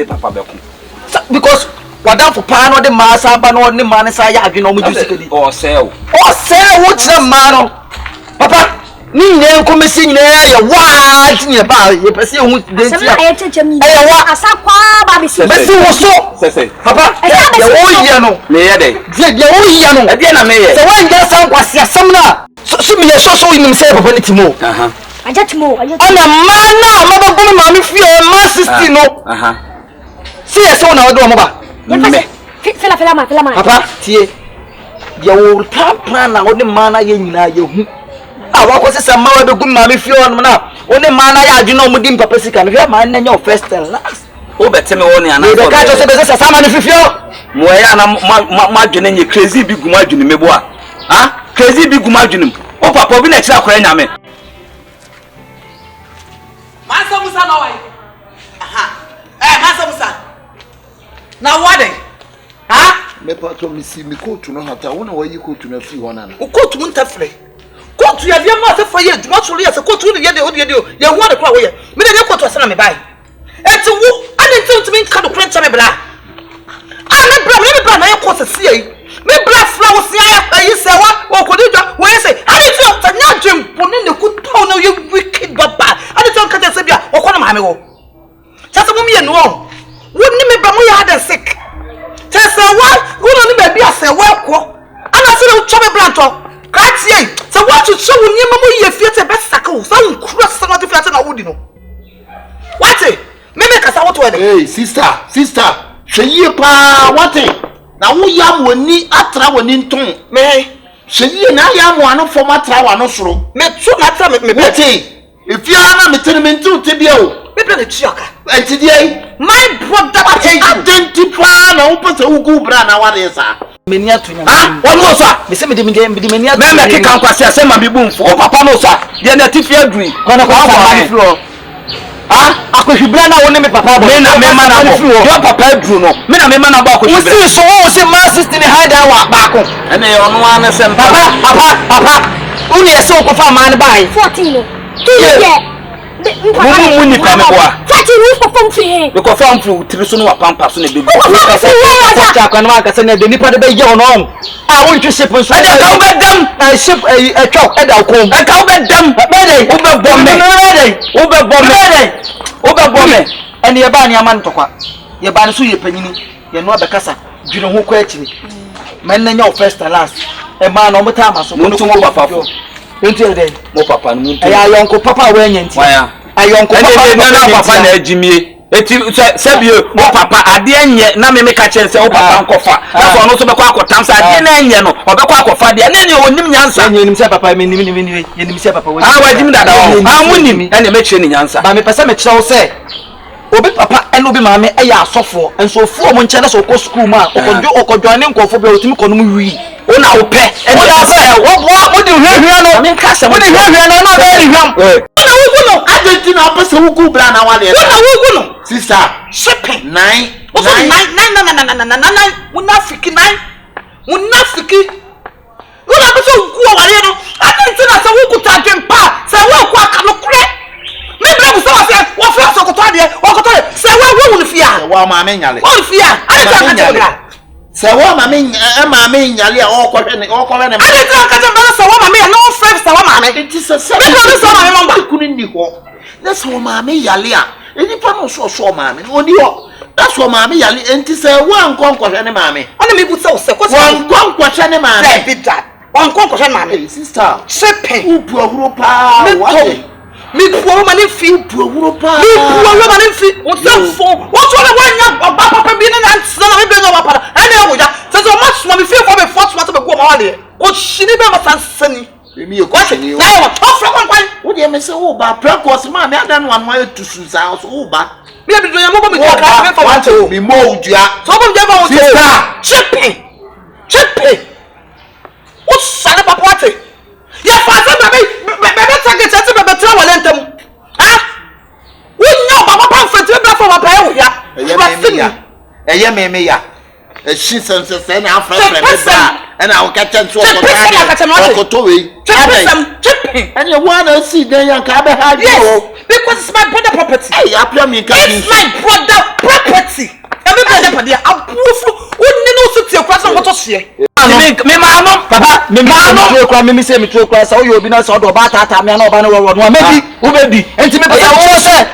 say papa beko. Because what down for pan or the massa ban or the man say I no mu do or sell what's the man papa ni name come see na ya wa tin ba ye pese hu de ti ya wa asakwa ba bi si wo so say papa ya wo ye no me ye dey ya wo ye no e dey na me ye so wan ga san kwase asem na so me so nim say papa ni timo aja timo ana man na ma ba gumi ma mi fie ma 60 no see so na wo do mo ba fela ma papa tie ya wo plan na wo ni man na ye nyina ye hu awa ko se ma wa be gum ma me fie on na oni ma na ya adwena o mudi papa sika no hwe ma na nya first and last o beteme woni ana so be ka to se be se sama ne fifio mo ya na ma adwene nye crazy bi gum adwene mebo a crazy bi gum adwene o papa obi na kira akora nyame Masa Musa na wai Masa Musa na wade me pato mi si mi kotu no hata wona wayi kotu na fi hona na o kotu mun tafre kotu ya bia ma se fa ye djuma so ye se kotu ne ye de odi ye hu ade kra wo ye me de kotu asana me bai eti wo ade nti mi ka do krencha me bra me bra na ye kotu se ye me bra fra wo se ayi se wa ko de dwa wo ye se ade ti o tanya dwempo ne ku to na ye wicked baba ade ti on ka te se bia wo ko na ma me wo chase mo mi ye no wo ni me bra mo ya ade sick chase wa wo no ni be bia se wa ko ana se no chobe branto kratie se wa tu so wo ni ma mo ye fie te be saka wo so nkura se no te fie te na wo di no wate me kasa wo to ene hey sister hweye pa wate na wo yam woni atra woni nton me hweye na yam ano fom atra wa no soro me tu na atra me pete ifia na metenmentu te bia o me bra na chiaka enti die my brother identify na wo pese wo ku bra na wa de sa meni atunya wonu so me se me de meni atunya me keka nkwase asema me bumfo o papa no so de na tifi adui kono ko ma flo akohwibra na woni me papa bo me na me ma na bo yo papa aduru no me na me ma na bo akohwibra wo si so wo se ma 60 ni hide wa baako ene ye ono ane sem papa uni ese o ko fa ma ne bai 14 no tuye mu ni pa me bo a 14 wo fofom fi we ko fa mfu tiri so no wa pampa so na bebu ko ta kwa na ka se na de nipa de be ye ono wo ntwe ship nso e da ka wo bedam na ship e twok e da ko e ka wo bedam be dey wo be bom me ene ye ba ne ama ntokwa ye ba ne so ye panyini ye no abekasa dwene ho kwa akiri man na nya first and last e ma no mo ta ma so mo ntu mo papa fo ntu e dey mo papa no ntu e ya yonko papa we anya nti ayonko papa na ajimie eti sebio mo papa ade enye na me ka chense o papa nkofa na so no so be kwa akotam sa ade na enye no obekwa akofa de na enye onim nyansa enye nim se papa me nim se papa we wajim dada o munim ene me kire ni nyansa ba me pese me kire wo se obi papa ene obi maame e ya asofo enso ofo mo nche na so ko school ma okodwane nkofo be otimi konom wi ona wo pe ene ya se wo di hwehwe no me nka se wo di hwehwe no na be hwam ona wo no Argentina pese wo ku bra na wa de ona wo no sister shipping 9 munafiki una pese ku wa le no Argentina se wo ku ta dempa se wo ku aka no kure me bra bu se wa se wo fa so ko to ade wo ko to se wo wo fia wa ma me nyale wo fia ade ta ka tebra se wo ma me nyale a o ko hwe ne ade ta ka tebra se wo ma me no fa se wo ma me enti se me bra se wo ma me mamba kunu ni ho na se wo ma me yale a eni pa no so ma me oni ho na so ma me yale enti se wo ankon ko hwe ne ma me ona me bu se ko se wo ankon ko hwe ne ma me bita ankon ko hwe ne ma me sister shipping upu ahuro pa wa mi puo ma ne fi upu ahuro pa mi puo ma ne fi o se fo o so le wanya oba papa bi na ntsana na me be no papa ene wo ja se so much ma me fi for be force ma to be go ma wale o shini be ma sansani emi e ko shini na wo o fra kwan wo de me se wo ba prekos ma me adan wan ma etusu sa so wo ba mi e bi do ya mo ba mi to ka me for one to mi mo udua so bo je ba wo sister chipping o sale papa wate ya fa se bebe target ati bebe tra wale ntam wo nya baba pamphlet be bra for baba e wo ya eye me ya e shi sense na afra me bra e na wo ka chen so ko to we chipping ene wo na si den yan ka be ha di o because it's my brother property. Hey, apia me ka. It's my brother property. Every brother padia abufu wonni no so tie kwasa moto hye. Me ma no papa me ma no tro kwa me se me tro kwa sa o yobi na sa do ba tata me na oba na wo no amedi wo bedi enti me pesa wo se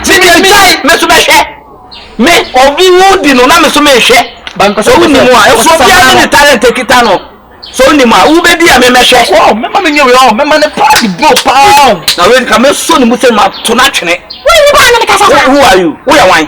ti mi me so be hwe me obi wudi no na me so me hwe banko so woni mu a e so bia ne talent ekita no so ni ma wo bedi a me me hwe oh me ma me nyewe oh me ma ne party bro pa na we ka me so ni mu se ma to na twene who are you who are wine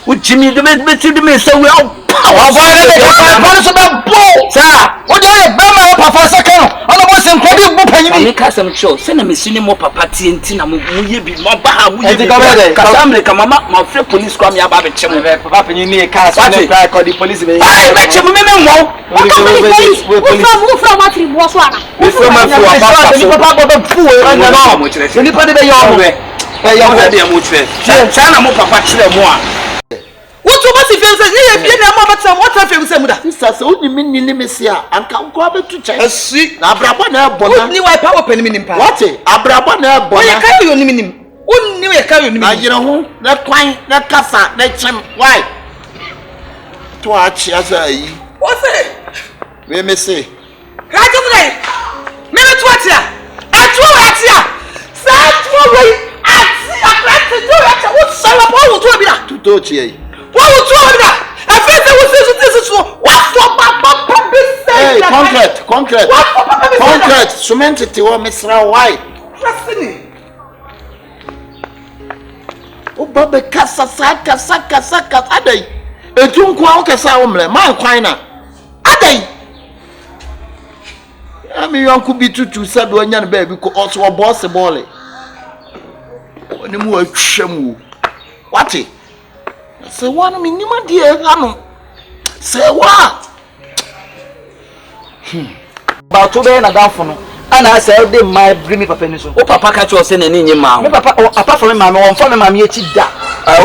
who Jimmy the me so we all power so that bo sir what dey be ma papa second ono bo se nkodi bu panyi ni ka sam cho se na me sini mo papa tie nti na mo ye bi mo ba ha mo ye bi ka samre ka mama ma free police kwa me aba be chem papa panyi ni ka so na try call the police be ai be chem me mo who from what trip was one we from papa go fu e na no ni pa de be yo mo yo de mo chire na mo papa chire mo a what must you feel say you be na mo batam what feel say muda Sister say oni mi ni me se a anka ko abetu chai asi na abrabo na ebona ni why power pen mi nimpa what abrabo na ebona o ye kai yo ni mi nim onni we kai yo ni mi na yire ho na kwan na kasa na chem why to a chia say what say me say ka to dey me to atia e to atia sa to we atia ka to atia what sala po to bi na to chie what to bi na I feel say we say so what for papa be say concrete cement ti wo mesra why trustini o baba kasa adai etu nko a kasa wo mle man kwan na adai ami yanku bi tutu sabe onya na ba bi ko oso boss ball oni mu atwam wati se wanu mi nima die hanu se wa ba to be na dafo no ana say dey my bring me papa ni so o papa ka cho se na ni nyima me papa apart from me won for me mama echi da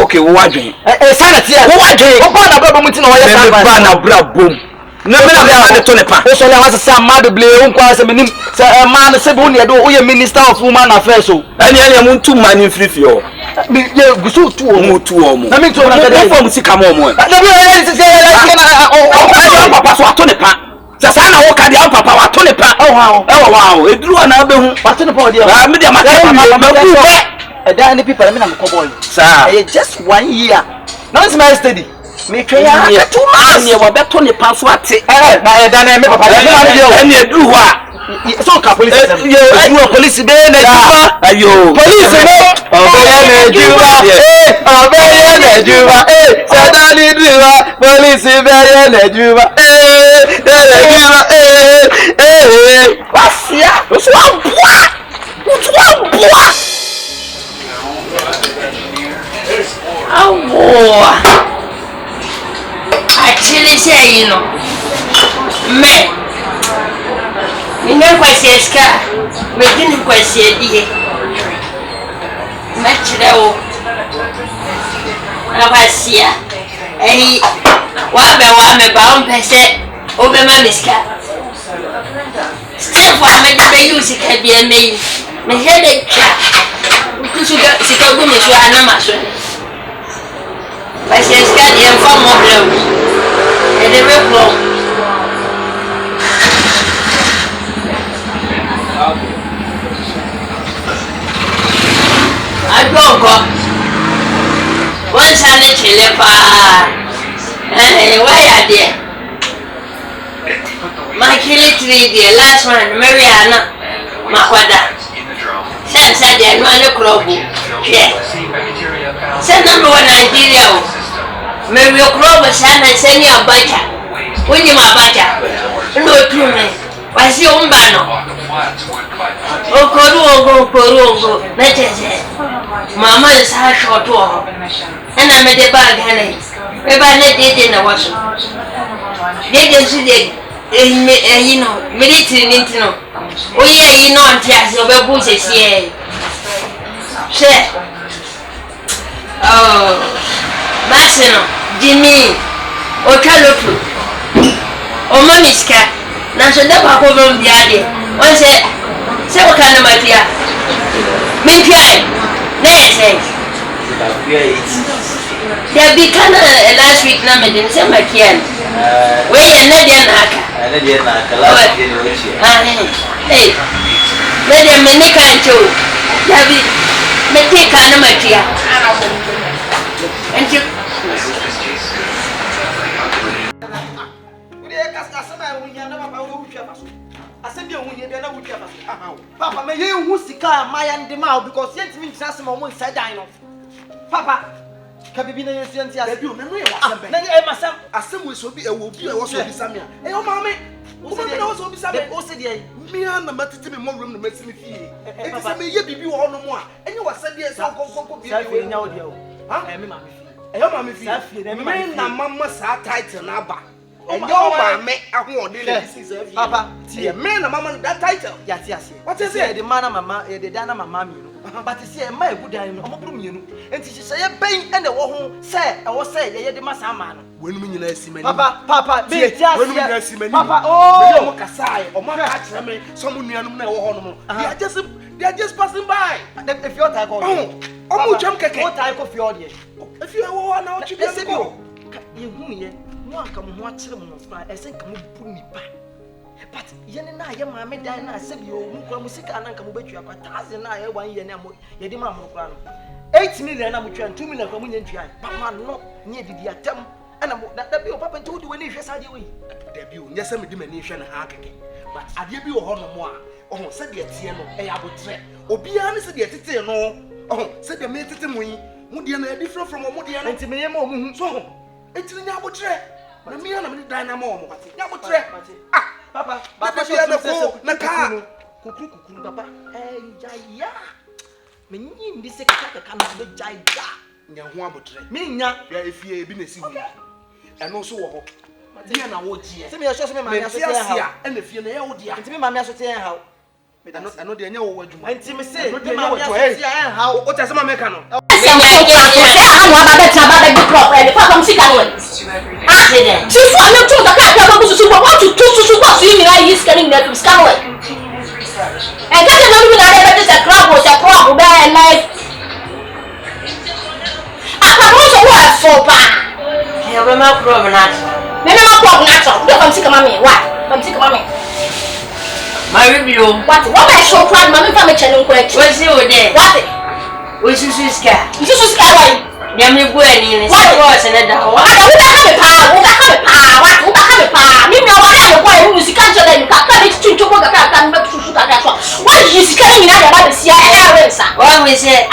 okay wo wadwen sana tia wo wadwen o ba na bra bom ti na wo ye sa ba na bra bom na me na be to ne pa o so le wasa sa ma de ble o kwa se menim se ma na se bo ne do o ye minister of women affairs so ani mu ntu ma ni free o me ye gusu tu o mu tu o mu na me tu na ka dey form sika mo mo na be ye se papa so ato ne pa sasa na wo ka dia papa wato ne pa wow eduru na be hu wato ne pa o dia me dia ma ku e da ni people me na ko boy sa just 1 year now it's my study me twa ya too much ne wo beto ne pa so ate na e da na me papa na eduru ho a so ka police you police be na juba ayo police no obeye na juba obeye na juba sadani juba police be na juba wasia so boa awo actually say you know me ninguém conhece esse cara, mas ninguém conhece ele. Mas tirou a vazia. Aí, o homem vai pensar, o bem mais caro. Se for a mãe de música é bem meio, mas ele é caro. Tu se todo mundo já não mais. Mas esse cara é um famoso. Ele é meu bom. Agongo. Once I let you live, why are there? My killing 3 the last one, Mariana, Mahwada. Send Sadia, no other crop. Send number 1 Nigeria. Maybe your crop was send you a butter. When you my butter, no 2 men. What's your own banner? Okorongo, Mama is hard short walk, and I made a bag, honey. Maybe I let it in the wash. They can see you know, military need to know. Oh, yeah, you know, I'm just over bushes here. Say, oh, Bassino, Jimmy, or Calopu, or Mamiska. Now, so never go from the idea. One said, Say what kind of idea? Me try. Next day. There be kind of last week na me didn't say my kian. We are not there naka. Last year hey. Me dem me ni kan cho. There be me take kind of idea. And you Papa, may you who sika my and the mouth because yet means as a moment said dino. Papa, can be no sense as you memory. As some will be a will be also be Samia. Hey, oh, mammy, also be Samia. Also, me and the matter to be more room to make me feel. If I may be you all no more, and you were said yes, I'll go be now. Huh? I hope I'm a mamma sat tight and abba. And your man make a word. Papa, see a man, a mamma that title. Yes. What is it? The man of mamma, the Dana mamma. But you see a my good dime, you and she say a pain and the woman say, I was say, the Massaman. When you see me, Papa, be just Papa, oh, Casai, or my hatchery, someone you know, they are just passing by. If you're type oh, jump, what type of your dear? If you are now, you one come watch them, I think come put me back. But Yenna, your mammy, Diana, said you, music and come with you, but 1,000 year now, Yedima Mokran. 8 million, I'm trying 2 million from Indian tribe, but man, not near the attempt, and that be Papa told you when you just had you. Debut, yes, I'm a diminution and hacking. But I give you a honor more. Oh, said the Tiano, I would say. Obiana said the Tiano. Oh, said the mate to me, Mudiana different from Mudiana and Timimo. So, it's in your tray. But me and I'm dynamo. Ah, Papa, but you are the fool, Naka. Kuku, Papa, hey, Jaya. Me, this second can be Jaya. Yahuabutre. Me, if you have been a city. And also, dear, now what year? Send me a shot, and if you know, dear, to me, my master, how. I know the new word you might say. How? What does my mechanic? My review. What I show proud, Mamma, from a channel question. What's you there? What? Which is scared? You just scared. Yammy Gwen, what was another? What? Maybe I want to music culture that you can't come to work at that. Why is coming out about the CIA? What we say,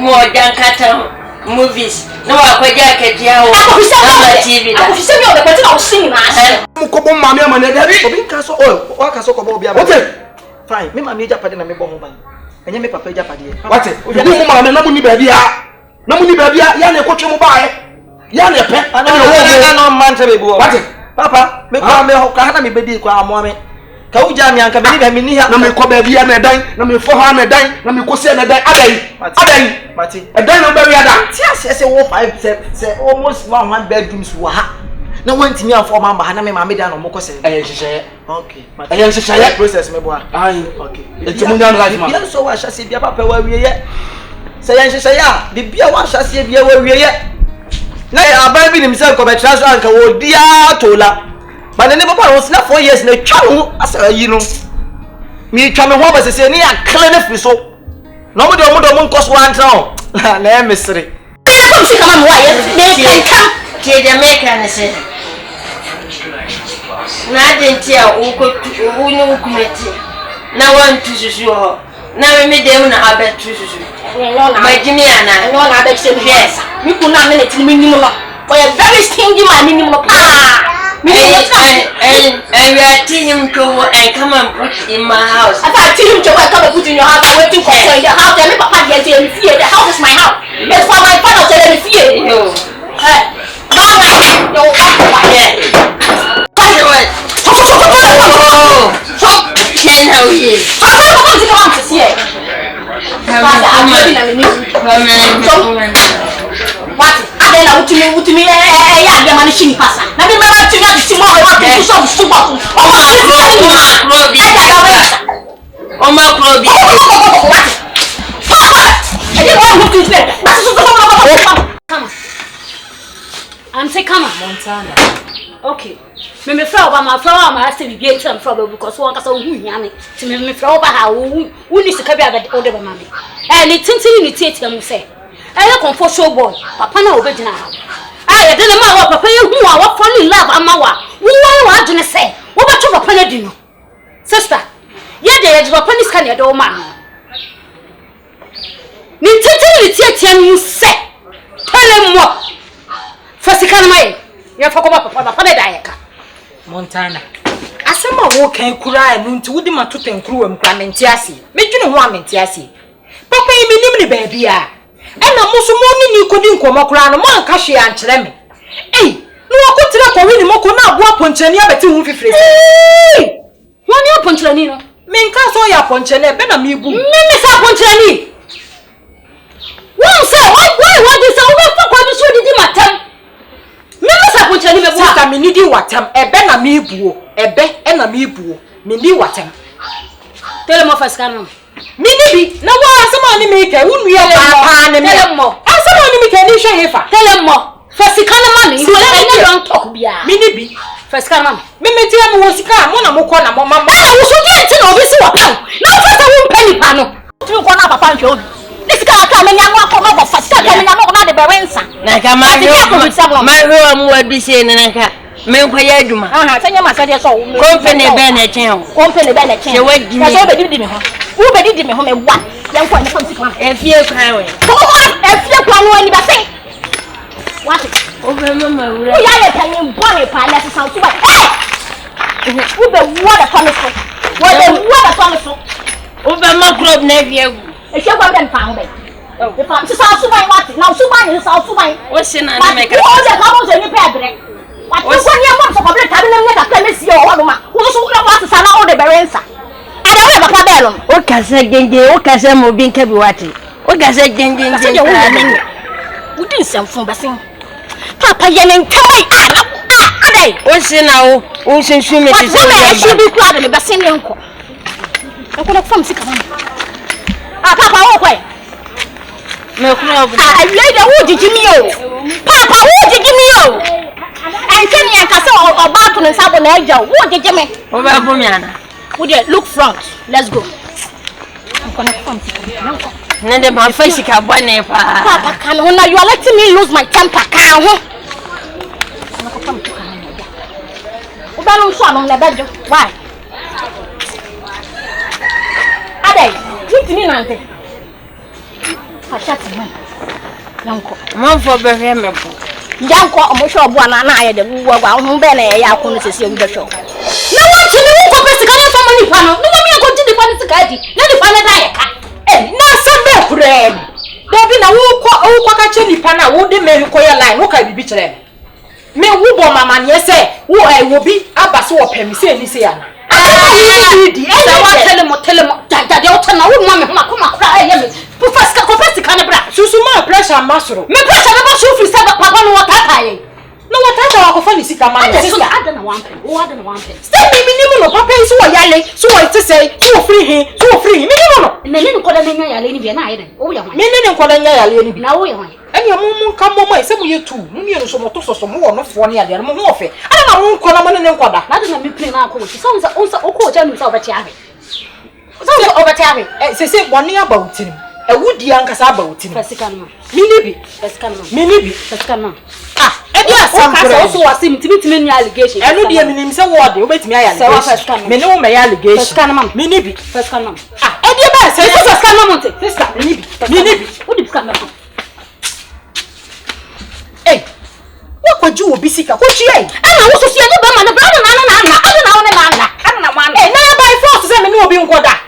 more than cattle movies. No, I could jacket you on TV. I was saying the person I was singing. Fine, me mammy Japan and me bomb. And you make Papa Japan. What? You do, Mamma, Namuni baby. Namuni baby, Yana Coach Mobile. Yana pet, I know man to be what? Papa, make me baby, Kwame. Kaujami and Kabini, I mean, Nami Kobe and a dime, Nami 400 dime, Nami Kosi and a dime, Mati, a dime of Barrier. Yes, a wolf, I said almost 1 bedrooms were. No one to me for Mamma, Hanami, Mammy down on Mokose. Okay, I am a process, my boy. Okay, it's a young life. So I shall see the papa where we are yet. Say, I say, the beer one shall see where we are yet. Now, our baby himself come a transfer and go, dear Tola. But the neighbor was not 4 years in a child, as you know. Me coming home as I say, near clean so. Nobody won't cost 1 town. Let me see. Come on, why? Take the mechanism. Nothing tell who know committee. Now one to sure. Now we made them a bed to my Jimmy and I know I bet yes. We could not minute minimum. For a very stingy man minimum. And we are teaching him to and come and put in my house. I thought teach him to come and put in your house. I went to go in the house. I never had to fear. The house is my house. It's for my father to let me fear you. What? Oma Probi. Come. I'm saying come on, Montana. Okay. Me flower my flower my still be some trouble because one cause who yami. To me flower how who needs to carry about older mammy. And it's tintin in the say. I don't come for show boy. Papa na obedina. I didn't know papa you are falling in love amawa. Who want to say? What about your papa do? Sister, yeah, the papa is can your man. Ni tintin you say. TEL3MO. First can my you forgot papa die. Montana. Asema wo kan kura enu nti wodi matoten kru wam kra mentiase. Medwene ho amentiase. Papa yi minim ni ba bia. Ena muso mo ni kodi nkomo kura no man ka hwe ankyere me. No akotira ko wi ni moko na abo aponkyerani abeti hu fifire. Woni aponkyerani no. Me nka so ya aponkyerani be na me bu. Me sa aponkyerani. Won say why this over for kwa bi so didi matam. Me sa aponkyerani me bu. Sister me nidi watam ebe na me buo. Ebe na me buo. Me ni watam. TEL3MO first can. Minibi na wa asema ni me ke wonu ya pa ne me. TEL3MO. Asema ni me ke ni hwe hefa. TEL3MO. First can money. So any don't talk bia. Minibi first can man. Me meti am wo sika mo na mo ko na mo mama. Wo so di enti na obi si wa pan. Na first wo penny pa no. Tu ko na papa nhwe obi. Ni sika aka me nya mo akọ go first can me nya mo na de berensa. Na ka ma hwe mu adu se ne na ka. Me nkwaya aduma. Sanya masade so. Company be na chen. Company be na chen. Se wadi me. So be di me ho. Wo be di me ho me wa. Yan ko ne fam sika. Efie kwan we. Efie kwan wo ni ba se. What? Over mama wura. Wo ya le tanye bo he pa na se san so ba. Wo be wo da tone so. Wo be wo da tone so. Over ma club na efie gu. Efie kwan dem pa ho be. E fa se san so ba what? Na so ba ni san so ba. Wo se na na me ka. Wo de ka wo se ni pe adre. What was when you want to complete cabin and get a chemist or one? Who's what is allowed the Berensa? I don't have a cabellum. O ka se genje, o ka se mo bin ka bi wati. O ka se genje nje. We didn't sell from Bassing. Papa Yenin, Ade. O se na o se me se se. I should be proud of the Bassing uncle. I could have from sick. Papa, okay. Me club. I laid a wood, Jimmy. Papa, wood, Jimmy. And can you castle or battle and sabon edge? What did you make? Over Bumiana. Would you look front? Let's go. I'm gonna come. Nende ma face ka bone pa. Papa, can you are letting me lose my temper? Can you? Why? Ade, what do you mean? I shut him. Man for be me po. Yanko omosho bo na na aye de wo wa ho be na ya ko no sese wu be sho na wa chi ni wo ko be sika na family pa no no me ko ti di pa ni sika di na di pa na da ye ka na sa be kure Dabi na wo kwa ka che nipa na wo de me ko ye line wo ka bibi kire me wo bo mama ne se wo bi abase wo pemi se ni se ya na di TEL3MO da de o tana wo ma me ho akoma kura ye me professor ko ka na bra susu ma pressure masoro me pressure na ba so free say papa no wata taye no wata ta ko fa ni sika man sister ada na one pen wo ada na one pen stay me ni mo no papa so wo yale so wo ti say so wo free me ni mo no me ni ko da nya yale ni bi na aye den wo ye ho me ni ko da nya yale ni bi na wo ye ho anya mo ka mo mai se mo ye tu mo mi no so mo to so mo wo no fo ne ade mo ho fe ana na mo ko na mo ne nkoda na de na me play na ko ti so o ko ja nu sa obati ave so obati ave se boni about him ewudi ankasa about him fasika no minibi fasika no edi asampre so wase mitimi ni allegation enu de minim se wo de obetimi aya allegation me ne wo me allegation fasika no minibi fasika no edi ba se fasika no monte sister minibi odi fasika no wo kwaju obi sika kwaju ai ana wo so sie de ba ma na bra na na by force se me ne obi nkoda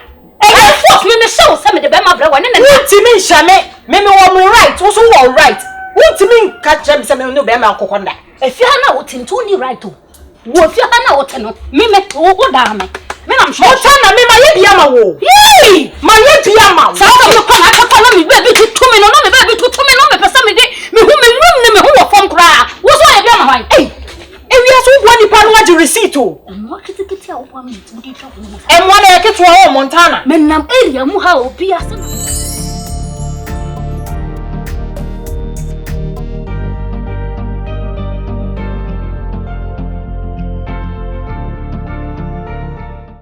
force me show se me de ba ma bra wona na wutimi nhame me wo mo right wo so wo right wutimi catch me se me no be ma akokonda efia na wo tinto ni right o wo fia na wo teno me wo da me na msho o tana me ma ye bia ma wo ma ye bia ma sa ka me kwa na ka na me baby to me no me baby to me no me pesa me de me hu me nwum ne me hu wo fom kra wo so ye bia ma hwan Ewia so bo nipa no age receipt o. Mo kitikiti a wo pa me ntimi di twa ho. Emwa na yake to ho Montana. Menam area mu ha obi ase.